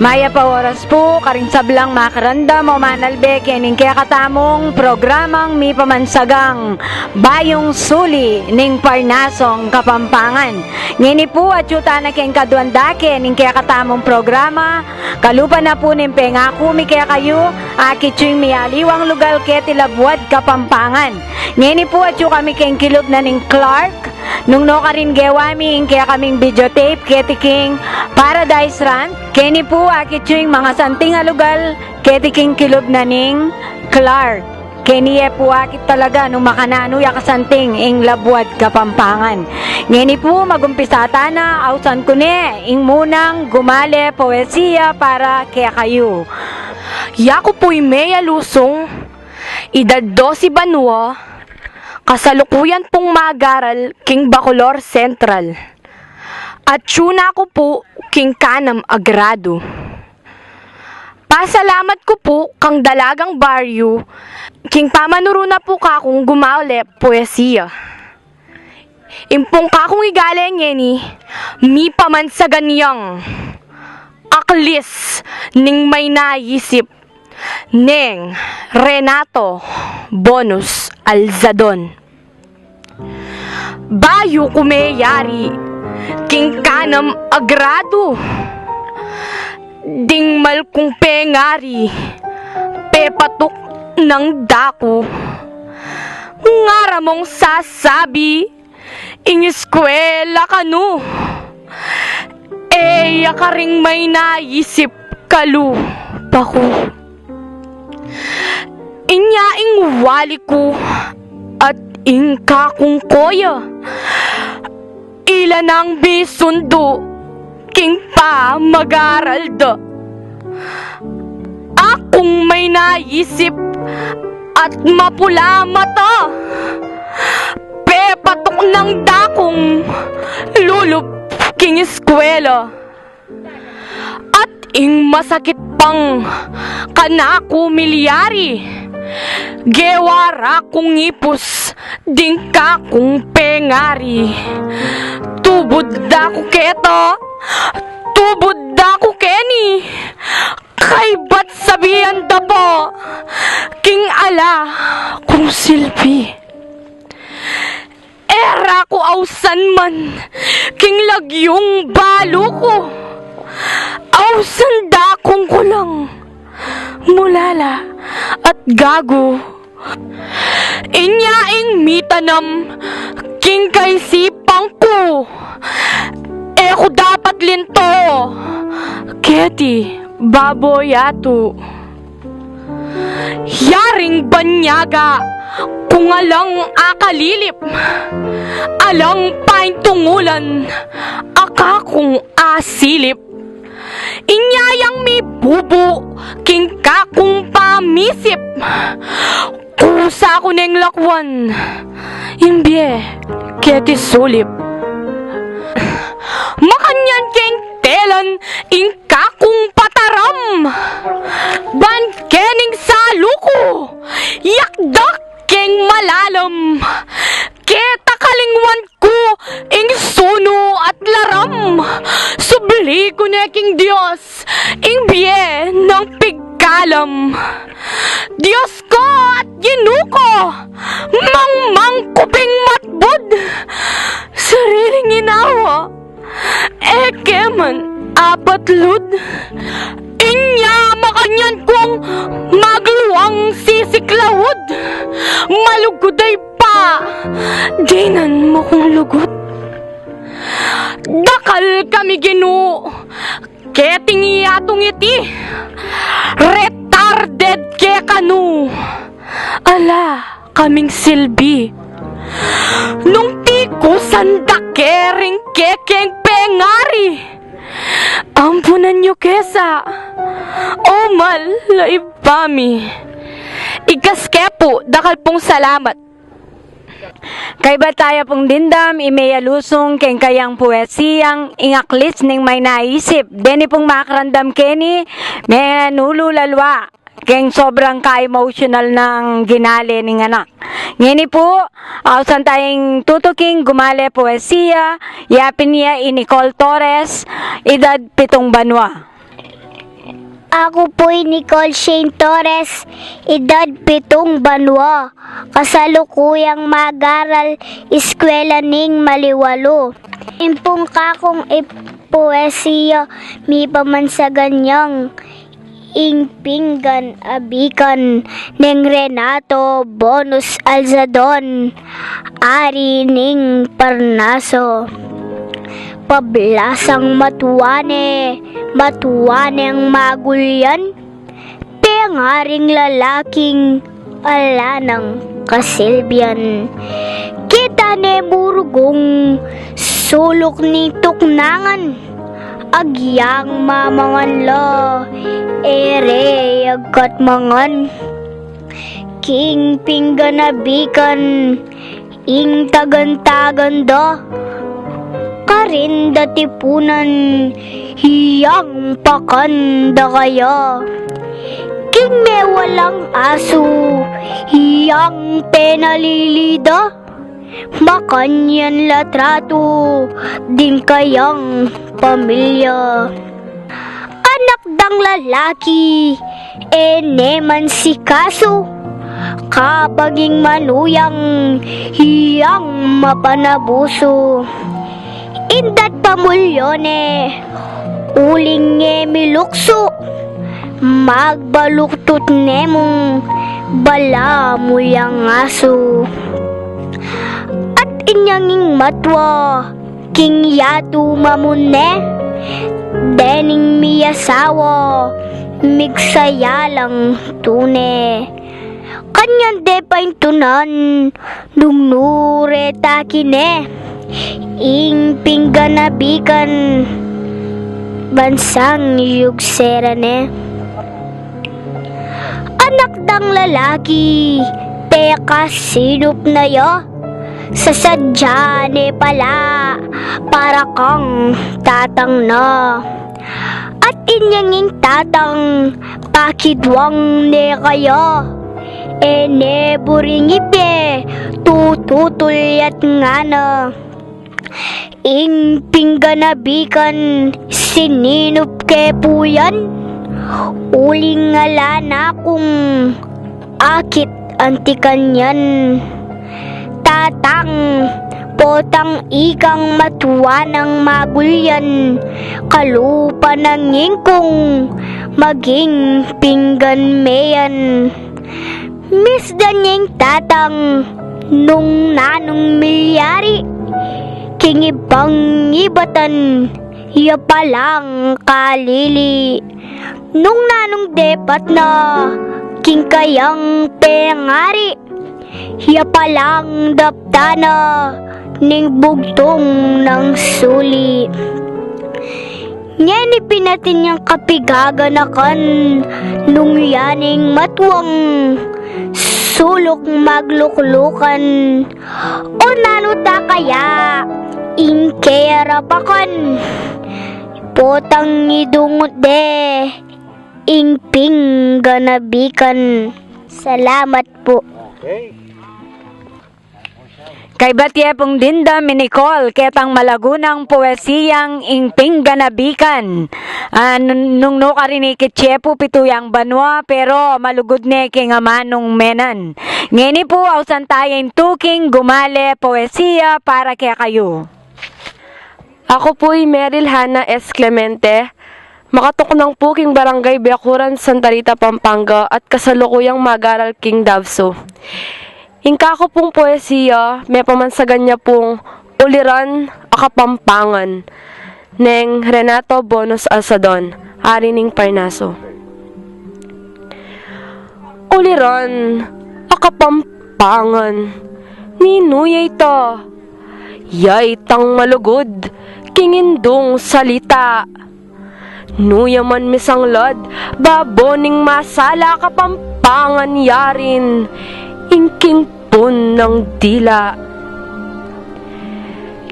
Maya pa oras po, karing sablang makaranda mo manalbe kening kaya katamong programang mi pamansagang Bayung Suli ning Parnasong Kapampangan. Ngini po at yuta na keng Kaduang Dake ning kaya katamong programa, kalupa na po ning pengako mi kaya kayo, akitsuing mialiwang lugal ke tilabuad Kapampangan. Ngini po at yu kami keng kilog na ning Clark, nung no karin gewami kaya kaming videotape ketiking Paradise Run, keni po akitsuing mga santing alugal ketiking kilog na ning Clark. Keniye po akit talaga nung makanano yakasanting ing labuad Kapampangan. Ngeni po magumpisata na ausan ko ne ing munang gumale poesiya para kaya kayo. Yako po'y Mea Lusong, edad 12 banwa, kasalukuyan pong magaral king Bacolor Central. At tuna ko po king Kanam Agrado. Pasalamat ko po kang dalagang baryo, king pamanuro na po ka kung gumale poesiya. Impong ka kung igaling ni, mi paman sa ganyang aklis ning may naisip, ning Renato Bonus Alzadon. Bayo kumeyari, king Kanam Agrado, ding malkong pengari, pepatok ng dako. Ngara mong sasabi, ing eskwela kanu, eya ka ring may naisip kalu paku. Inya ing wali ko at ing kakong koya, ilan ang bisundo king pa mag-aral da. Akong may naisip at mapula mata, pepatok ng dakong lulub king eskwela. At ing masakit pang kanako milyari, gewara kong ipos ding kakong pengari. Tubod da ko keto, tubod da ko keni, kay ba't sabihan da po king ala kung silpi. Era ko ausan man king lagyong balo ko, ausan da kong kulang mulala at gago. Inyaing mitanam king kay sipang ko, ko dapat linto keti baboyato. Yaring banyaga kung alang akalilip, alang paintungulan akakong asilip. Inyayang mi bubo king kakong pamisip, kusa ko neng lakwan imbye keti sulip. Makanyan keng telan ing kakong pataram, ban kening saluko, yakdak keng malalam, keta kalingwan ko ing suno at laram, subli ko neking Diyos ing biye ng pigkalam. Diyos ko at ginuko, mangmang kuping matbud, sariling inawa, ekeman apatlud. Inya makanyan kong magluwang sisiklawod, maluguday pa, dinan mo kong lugot. Dakal kami ginu, keting iyatong iti, retarded ke kanu, ala kaming silbi. Nung tiko sandakering kekeng pengari, ampunan nyo kesa, omal laibami, Ikaskepo, dakal pong salamat. Kay bataya pong dindam, imeyalusong keng kayang puwesiyang ingaklis ning may naisip. Deni pong makarandam keni, may nululalwa. Keng sobrang ka-emotional ng ginale ning anak. Ngini po, ausan tayong tutuking gumale puwesiya, yapin niya Nicole Torres, edad 7 banwa. Ako po'y Nicole Shane Torres, edad 7 banwa. Kasalukuyang mag-aral, eskwela ning Maliwalo. Impong kakong poesiya, mi pamansaganyang ingpinggan abikan ning Renato Bonus Alzadon, ari ning Parnaso. Pablasang matuwaneng magulyan, pengaring lalaking alanang kasilbian. Kita ne burugong sulok ni tuknangan, agyang mamangan lo, ere agkat mangan. King pingganabikan, ing tagan-tagan do, karinda tipunan, hiyang pakanda kaya. King me walang aso, hiyang penalilida, makanyan latrato, din kayang pamilya. Anak dang lalaki, neman si kaso, kabaging manuyang, hiyang mapanabuso. Indat pamulyone, uling milukso, magbaluktot nemong bala mo yang aso. At inyanging matwa, king yatu mamune, dening miyasawa, migsaya lang tune. Kanyan de paintunan, nungnure takine, ing pingganabikan, bansang yugserane. Anak dang lalaki, teka sinup na yo, sasadyane pala, para kang tatang na. At inyanging tatang, pakidwang ne kayo, ene buringipe, tututuyat nga na. Ing pingganabikan, sininup ke puyan, uling ngalana kung akit antikan yan. Tatang, potang ikang matuwa ng magulyan, kalupa ng ingkong, maging pinggan meyan. Misdanyeng tatang, nung nanong milyari, kingibang ibatan, ya palang kalili. Nung nanong depat na, king kayang pengari, ya palang daptana, ning bugtong ng suli. Ngayon ipinatin niyang kapigaganakan, nung yaning matwang, sulok magluklukan, o nanuta kaya, ingkera pakan, potang idungot de, ingping ganabikan. Salamat po. Kay batye pong dinda Nicole, ketang malagunang puwesiyang ingping ganabikan. Nung nukarini kitsepo pituyang banwa, pero malugod ne king amanong menan. Ngeni po, ausan tayong tuking gumale puwesiya para kaya kayo. Ako po'y Meryl Hana S. Clemente, makatuknang po king Barangay Biacuran, Santa Rita, Pampanga, at kasalukuyang mag-aral king Davso. Ingka ko pong poesiya, may pamansagan niya pong Uliran a Kapampangan, neng Renato Bonus Alzadon, ari ning Parnaso. Uliran a Kapampangan, ninuyay ta, yay tang malugod, kingindong salita. Nuyaman misanglad, baboning masala Kapampangan, Kapampangan yarin, ingking pun ng dila.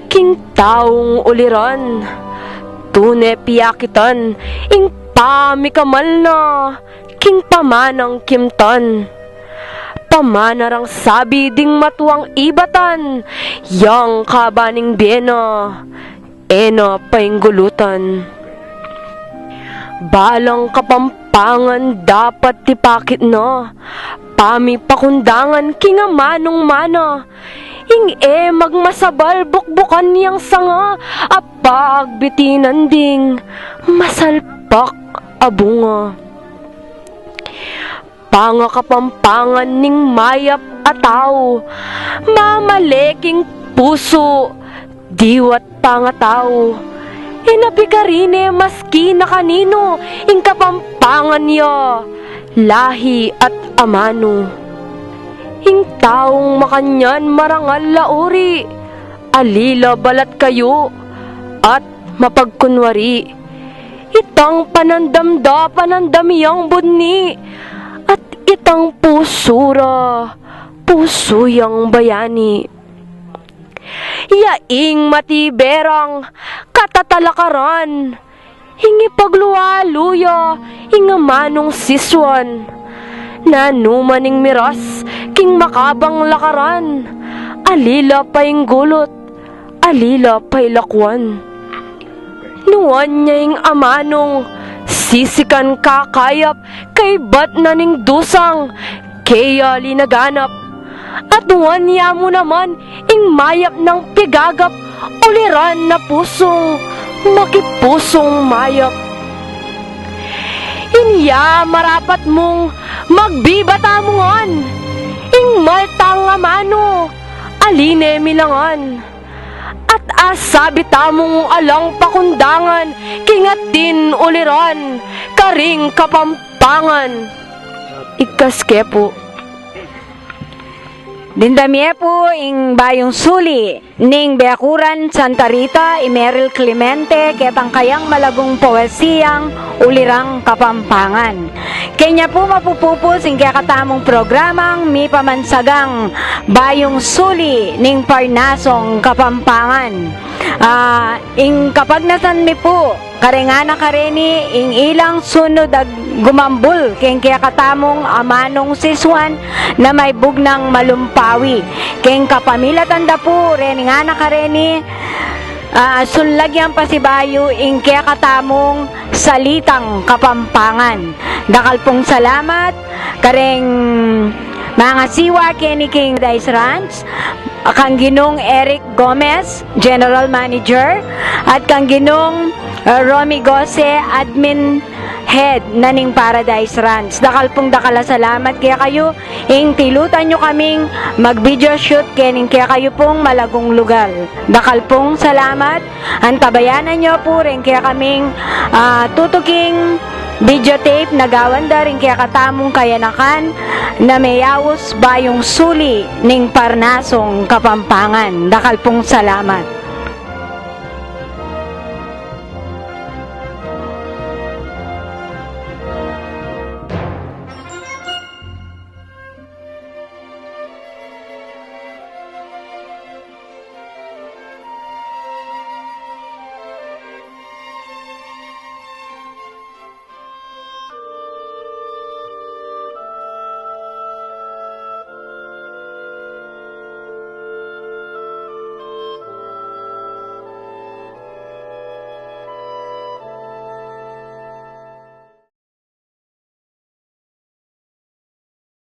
King taong uliran, tune piyakitan, ing pamikamal na, king pamanang kimtan. Pamanarang sabi ding matuang ibatan, yang kabaning bena, ena painggulutan. Balang Kapampangan dapat tipakit na, pami pakundangan kinga manong mana, ing magmasabal bukbukan niyang sanga, apag bitinan ding masalpak abunga. Panga Kapampangan ning mayap ataw, mamaleking puso, diwat pangataw. Inapikarine maski na kanino, ing Kapampangan niya, lahi at amano. Ing taong makanyan marangal lauri, alila balat kayo, at mapagkunwari. Itang panandamda panandamiyang budni, at itang pusura, pusuyang bayani. Yaing matiberang katatalakaran, hingi pagluwaluya, hinga manong siswan. Nanumaning miras, king makabang lakaran, alila pa'y gulot, alila pa'y lakwan. Nuwan niya ing amanong, sisikan kakayap, kay bat na ning dusang, kaya linaganap. At nuwan niya mo naman, ing mayap ng pigagap, uliran na pusong, makipusong mayap. Inya marapat mong magbibata mo ngon, ing maltang amano, aline milangan. At asabi tamong alang pakundangan, kingatin uliran, karing Kapampangan. Ikaske po. Dindamye po ing Bayung Suli, ning Beakuran Santa Rita, Emeril Clemente, ketang kayang malagong poesiyang ulirang Kapampangan. Kanya po mapupupos ing kaya katamong programang mi pamansagang Bayung Suli, ning Parnasong Kapampangan. Ing kapag nasan mi po, karengana kareni, ing ilang sunod ag gumambul, keng kaya katamong amanong siswan na may bugnang malumpawi. Keng kapamilatan da po, reningana kareni, sunlagyan pa si Bayo, ing kaya katamong salitang Kapampangan. Dakal pong salamat, kareng mga siwa keni King Dice Ranch, kang ginong Eric Gomez, General Manager, at kang ginong Romy Gose, Admin Head naning Paradise Ranch. Dakal pong dakala salamat kaya kayo, ing tilutan nyo kaming mag-video shoot kening kaya kayo pong malagong lugar. Dakal pong salamat, antabayanan nyo po rin kaya kaming tutuking videotape nagawanda rin kaya katamong kayanakan na mayawos Bayung Suli ning Parnasong Kapampangan. Dakal pong salamat.